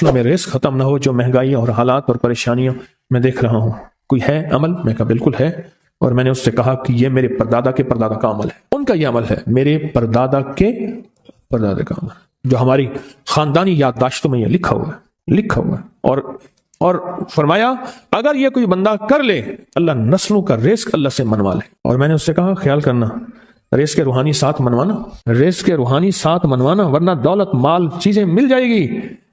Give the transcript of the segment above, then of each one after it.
میں رزق ختم نہ ہو جو مہنگائی اور حالات اور پریشانیوں میں دیکھ رہا ہوں، کوئی ہے عمل؟ میں کہا بالکل ہے، اور میں نے اس سے کہا کہ یہ میرے پردادا کے پردادا کا عمل ہے، ان کا یہ عمل ہے، میرے پردادا کے پردادا کا عمل، جو ہماری خاندانی یادداشتوں میں یہ لکھا ہوا ہے، اور فرمایا اگر یہ کوئی بندہ کر لے اللہ نسلوں کا رزق اللہ سے منوا لے۔ اور میں نے اس سے کہا خیال کرنا، رزق کے روحانی ساتھ منوانا، ورنہ دولت مال چیزیں مل جائے گی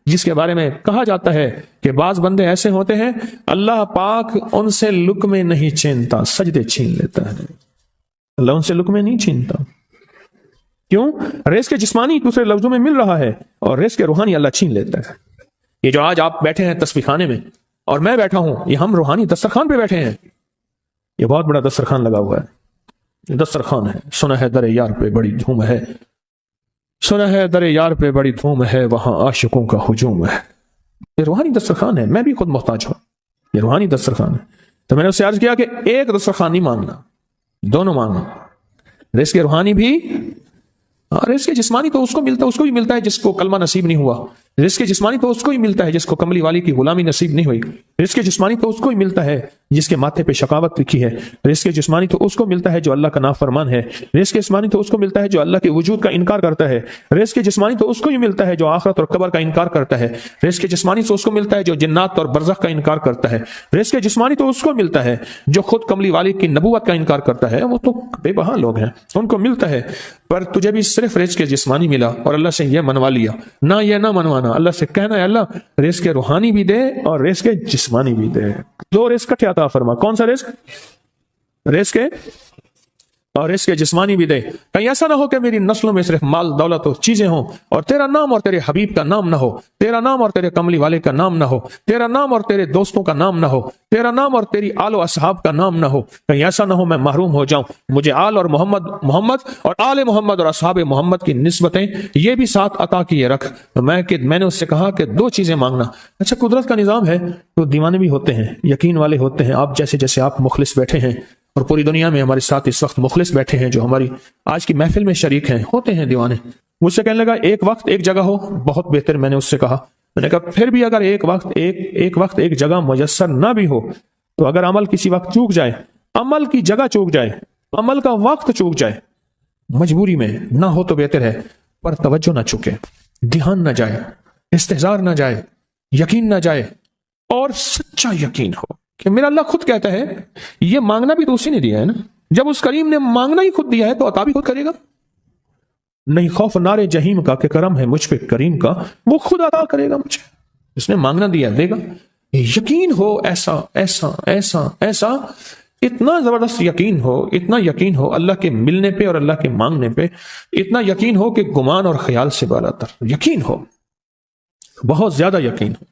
جس کے بارے میں کہا جاتا ہے کہ بعض بندے ایسے ہوتے ہیں اللہ پاک ان سے لقمے نہیں چھینتا، سجدے چھین لیتا ہے، اللہ ان سے لقمے نہیں چھینتا۔ کیوں؟ رزق جسمانی دوسرے لفظوں میں مل رہا ہے، اور رزق روحانی اللہ چھین لیتا ہے۔ یہ جو آج آپ بیٹھے ہیں تسبیح خانے میں اور میں بیٹھا ہوں، یہ ہم روحانی دسترخوان پہ بیٹھے ہیں، یہ بہت بڑا دسترخوان لگا ہوا ہے، یہ دسترخوان ہے۔ سنا ہے در یار پہ بڑی دھوم ہے، سنا ہے در یار پہ بڑی دھوم ہے، وہاں عاشقوں کا ہجوم ہے۔ یہ روحانی دسترخوان ہے، میں بھی خود محتاج ہوں، یہ روحانی دسترخوان ہے۔ تو میں نے اس سے عرض کیا کہ ایک دسترخوان نہیں مانگنا، دونوں مانگنا، رزق روحانی بھی، رزق جسمانی تو اس کو بھی ملتا ہے جس کو کلمہ نصیب نہیں ہوا، رزق جسمانی تو اس کو ہی ملتا ہے جس کو کملی والی کی غلامی نصیب نہیں ہوئی، رزق جسمانی تو اس کو ہی ملتا ہے جس کے ماتھے پہ شقاوت لکھی ہے، رزق جسمانی تو اس کو ملتا ہے جو اللہ کا نافرمان ہے، رزق جسمانی تو اس کو ملتا ہے جو اللہ کے وجود کا انکار کرتا ہے، رزق جسمانی تو اس کو ہی ملتا ہے جو آخرت اور قبر کا انکار کرتا ہے، رزق جسمانی تو اس کو ملتا ہے جو جنات اور برزخ کا انکار کرتا ہے، رزق جسمانی تو اس کو ملتا ہے جو خود کملی والی کی نبوت کا انکار کرتا ہے، وہ تو بے بہا لوگ ہیں، ان کو ملتا ہے۔ پر تجھے بھی صرف رزق جسمانی ملا اور اللہ سے یہ منوا لیا، نہ یہ نہ منوانا، اللہ سے کہنا ہے اللہ رزق روحانی بھی دے اور رزق جسمانی بھی دے، دو رزق کٹھے عطا فرما۔ کون سا رزق اور رزق جسمانی بھی دے۔ کہیں ایسا نہ ہو کہ میری نسلوں میں صرف مال دولت اور چیزیں ہوں اور تیرا نام اور تیرے حبیب کا نام نہ ہو، تیرا نام اور تیرے کملی والے کا نام نہ ہو، تیرا نام اور تیرے دوستوں کا نام نہ ہو، تیرا نام اور تیری آل و اصحاب کا نام نہ ہو۔ کہیں ایسا نہ ہو میں محروم ہو جاؤں، مجھے آل اور محمد اور آل محمد اور اصحاب محمد کی نسبتیں یہ بھی ساتھ عطا کیے رکھ۔ میں نے اس سے کہا کہ دو چیزیں مانگنا۔ اچھا قدرت کا نظام ہے تو دیوانے بھی ہوتے ہیں، یقین والے ہوتے ہیں، آپ جیسے آپ مخلص بیٹھے ہیں اور پوری دنیا میں ہمارے ساتھ اس وقت مخلص بیٹھے ہیں جو ہماری آج کی محفل میں شریک ہیں، ہوتے ہیں دیوانے۔ مجھ سے کہنے لگا ایک وقت ایک جگہ ہو، بہت بہتر۔ میں نے اس سے کہا، میں نے کہا پھر بھی اگر ایک وقت ایک جگہ میسر نہ بھی ہو تو اگر عمل کسی وقت چوک جائے، عمل کی جگہ چوک جائے، عمل کا وقت چوک جائے، مجبوری میں نہ ہو تو بہتر ہے، پر توجہ نہ چکے، دھیان نہ جائے، استحضار نہ جائے، یقین نہ جائے، اور سچا یقین ہو کہ میرا اللہ خود کہتا ہے یہ مانگنا بھی تو اسی نے دیا ہے نا، جب اس کریم نے مانگنا ہی خود دیا ہے تو عطا بھی خود کرے گا۔ نہیں خوف نار جہیم کا کہ کرم ہے مجھ پہ کریم کا، وہ خود عطا کرے گا مجھے، اس نے مانگنا دیا دے گا۔ یقین ہو ایسا ایسا ایسا ایسا، اتنا زبردست یقین ہو، اتنا یقین ہو اللہ کے ملنے پہ اور اللہ کے مانگنے پہ، اتنا یقین ہو کہ گمان اور خیال سے بالا تر یقین ہو، بہت زیادہ یقین ہو۔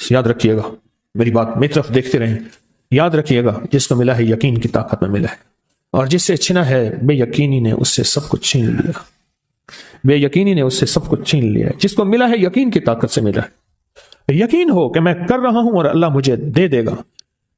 یاد رکھیے گا میری بات، میری طرف دیکھتے رہیں، یاد رکھیے گا جس کو ملا ہے یقین کی طاقت میں ملا ہے، اور جس سے چھنا ہے بے یقینی نے اس سے سب کچھ چھین لیا، بے یقینی نے اس سے سب کچھ چھین لیا۔ جس کو ملا ہے یقین کی طاقت سے ملا ہے، یقین ہو کہ میں کر رہا ہوں اور اللہ مجھے دے دے گا۔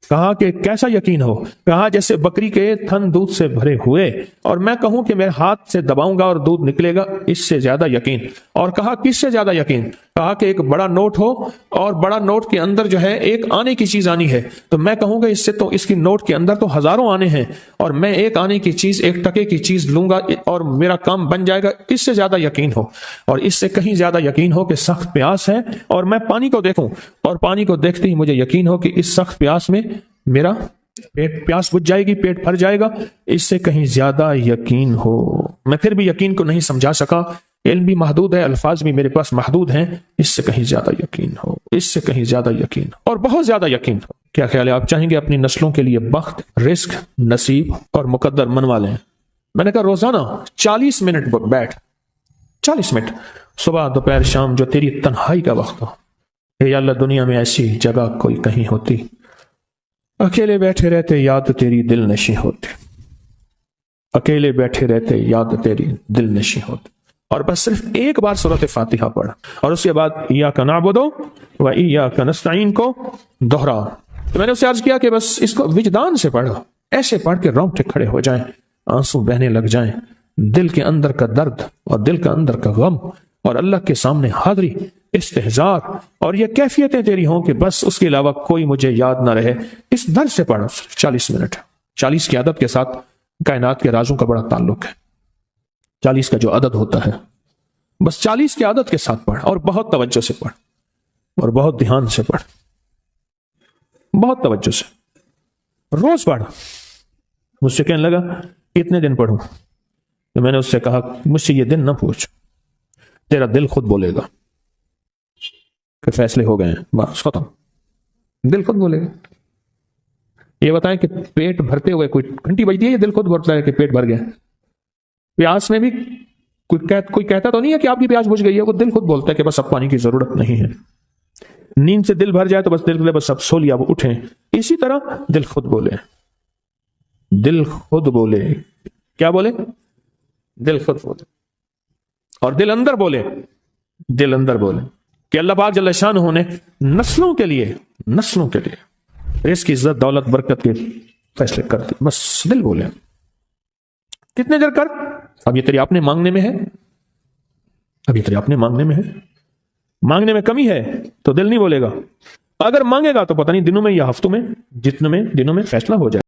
کہا کہ کیسا یقین ہو؟ کہا جیسے بکری کے تھن دودھ سے بھرے ہوئے اور میں کہوں کہ میرے ہاتھ سے دباؤں گا اور دودھ نکلے گا، اس سے زیادہ یقین۔ اور کہا کس سے زیادہ یقین؟ کہا کہ ایک بڑا نوٹ ہو اور بڑا نوٹ کے اندر جو ہے ایک آنے کی چیز آنی ہے، تو میں کہوں گا اس سے تو اس کی نوٹ کے اندر تو ہزاروں آنے ہیں اور میں ایک آنے کی چیز، ایک ٹکے کی چیز لوں گا اور میرا کام بن جائے گا، اس سے زیادہ یقین ہو۔ اور اس سے کہیں زیادہ یقین ہو کہ سخت پیاس ہے اور میں پانی کو دیکھوں اور پانی کو دیکھتے ہی مجھے یقین ہو کہ اس سخت پیاس میں میرا پیاس بجھ جائے گی، پیٹ بھر جائے گا، اس سے کہیں زیادہ یقین ہو۔ میں پھر بھی یقین کو نہیں سمجھا سکا، علم بھی محدود ہے، الفاظ بھی میرے پاس محدود ہیں، اس سے کہیں زیادہ یقین ہو، اس سے کہیں زیادہ یقین ہو، اور بہت زیادہ یقین ہو۔ کیا خیال ہے؟ آپ چاہیں گے اپنی نسلوں کے لیے بخت، رزق، نصیب اور مقدر منوا لیں؟ میں نے کہا روزانہ 40 منٹ بیٹھ، 40 منٹ صبح دوپہر شام، جو تیری تنہائی کا وقت ہو۔ اے اللہ دنیا میں ایسی جگہ کوئی کہیں ہوتی، اکیلے بیٹھے رہتے یاد تیری دل نشیں ہوتے، اکیلے بیٹھے رہتے یاد تیری دل نشیں ہوتے، اور بس صرف ایک بار سورۃ فاتحہ پڑھا اور اس کے بعد ایاک نعبد و ایاک نستعین کو دوہرا۔ تو میں نے اسے عرض کیا کہ بس اس کو وجدان سے پڑھا، ایسے پڑھ کے رونگٹے کھڑے ہو جائیں، آنسو بہنے لگ جائیں، دل کے اندر کا درد اور دل کے اندر کا غم اور اللہ کے سامنے حاضری استحزار اور یہ کیفیتیں تیری ہوں کہ بس اس کے علاوہ کوئی مجھے یاد نہ رہے. اس در سے پڑھ. 40 منٹ ہے. 40 کی عدد کے ساتھ کائنات کے رازوں کا بڑا تعلق ہے. 40 کا جو عدد ہوتا ہے بس 40 کی عدد کے ساتھ پڑھ اور بہت توجہ سے پڑھ اور بہت دھیان سے پڑھ, بہت توجہ سے روز پڑھ. مجھ سے کہنے لگا کتنے دن پڑھوں؟ تو میں نے اس سے کہا مجھ سے یہ دن نہ پوچھ, تیرا دل خود بولے گا. پھر فیصلے ہو گئے ہیں, بس ختم. دل خود بولے گا. یہ بتائیں کہ پیٹ بھرتے ہوئے کوئی گھنٹی بجتی ہے, یہ دل خود بولتا ہے کہ پیٹ بھر گیا. پیاس میں بھی کوئی کہتا تو نہیں ہے کہ آپ کی پیاس بجھ گئی ہے, وہ دل خود بولتا ہے کہ بس اب پانی کی ضرورت نہیں ہے. نیند سے دل بھر جائے تو بس دل بولے بس اب سو لیا, وہ اٹھیں. اسی طرح دل خود بولے, دل خود بولے. کیا بولے؟ دل خود بولے. اور دل اندر بولے, دل اندر بولے کہ اللہ پاک جل شانہ نے نسلوں کے لیے رزق, عزت, دولت, برکت کے فیصلے کر دی. بس دل بولے. کتنے دیر کر؟ اب یہ تیری اپنے مانگنے میں ہے, اب یہ تیری اپنے مانگنے میں ہے. مانگنے میں کمی ہے تو دل نہیں بولے گا. اگر مانگے گا تو پتہ نہیں دنوں میں یا ہفتوں میں, جتنے میں دنوں میں فیصلہ ہو جائے.